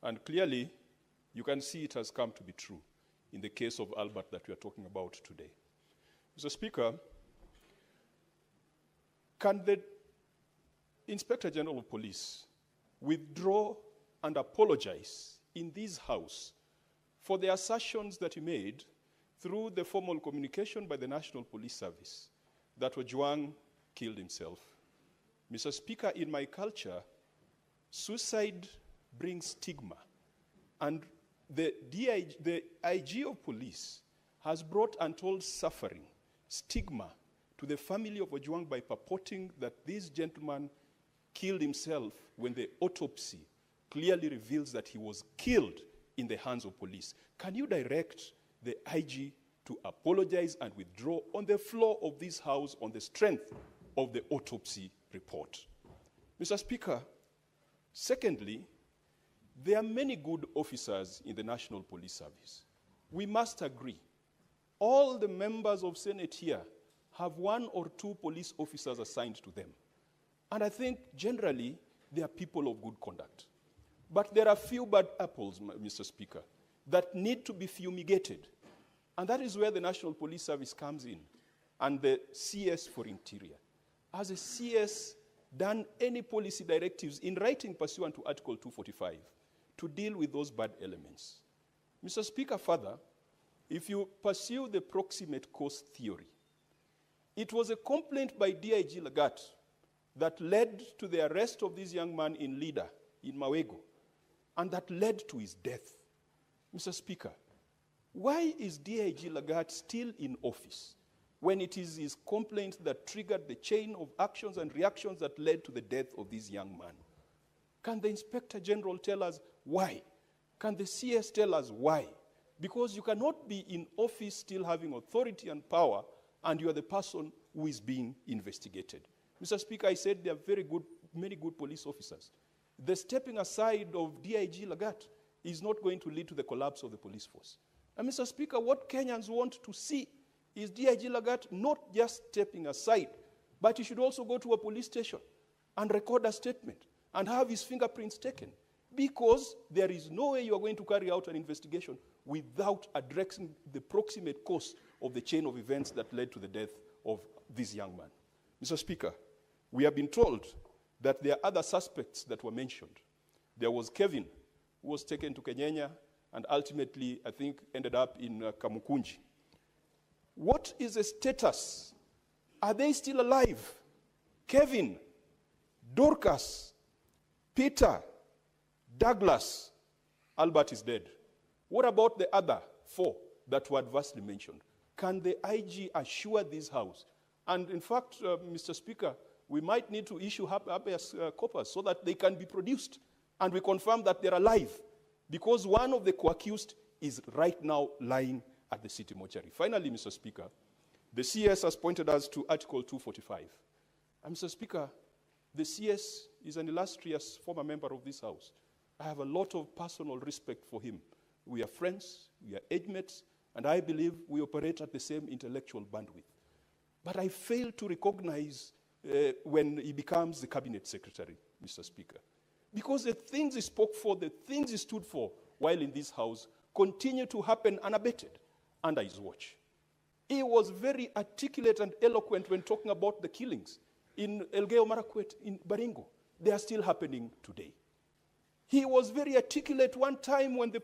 And clearly, you can see it has come to be true in the case of Albert that we are talking about today. Mr. Speaker, can the Inspector General of Police withdraw and apologize in this House for the assertions that he made through the formal communication by the National Police Service that Ojwang killed himself? Mr. Speaker, in my culture, suicide brings stigma, and the IG of police has brought untold suffering, stigma, to the family of Ojwang by purporting that this gentleman killed himself when the autopsy clearly reveals that he was killed in the hands of police. Can you direct the IG to apologize and withdraw on the floor of this House on the strength of the autopsy report? Mr. Speaker, secondly, there are many good officers in the National Police Service. We must agree. All the members of Senate here have 1 or 2 police officers assigned to them. And I think generally they are people of good conduct. But there are few bad apples, Mr. Speaker, that need to be fumigated. And that is where the National Police Service comes in, and the CS for Interior. Has a CS done any policy directives in writing pursuant to Article 245 to deal with those bad elements? Mr. Speaker, further, if you pursue the proximate cause theory, it was a complaint by DIG Lagat that led to the arrest of this young man in Lida, in Mawego, and that led to his death. Mr. Speaker, why is DIG Lagat still in office when it is his complaint that triggered the chain of actions and reactions that led to the death of this young man? Can the Inspector General tell us why? Can the CS tell us why? Because you cannot be in office still having authority and power, and you are the person who is being investigated. Mr. Speaker, I said there are many good police officers. The stepping aside of DIG Lagat is not going to lead to the collapse of the police force. And Mr. Speaker, what Kenyans want to see is DIG Lagat not just stepping aside, but he should also go to a police station and record a statement and have his fingerprints taken, because there is no way you are going to carry out an investigation without addressing the proximate cause of the chain of events that led to the death of this young man. Mr. Speaker, we have been told that there are other suspects that were mentioned. There was Kevin, who was taken to Kenya and ultimately, I think, ended up in Kamukunji. What is the status? Are they still alive? Kevin, Dorcas, Peter, Douglas, Albert is dead. What about the other 4 that were adversely mentioned? Can the IG assure this House? And in fact, Mr. Speaker, we might need to issue habeas corpus so that they can be produced and we confirm that they're alive, because one of the co-accused is right now lying at the city mortuary. Finally, Mr. Speaker, the CS has pointed us to Article 245. And Mr. Speaker, the CS is an illustrious former member of this House. I have a lot of personal respect for him. We are friends, we are age mates, and I believe we operate at the same intellectual bandwidth. But I fail to recognize when he becomes the cabinet secretary, Mr. Speaker, because the things he spoke for, the things he stood for while in this House continue to happen unabated under his watch. He was very articulate and eloquent when talking about the killings in Elgeyo Marakwet, in Baringo. They are still happening today. He was very articulate one time when the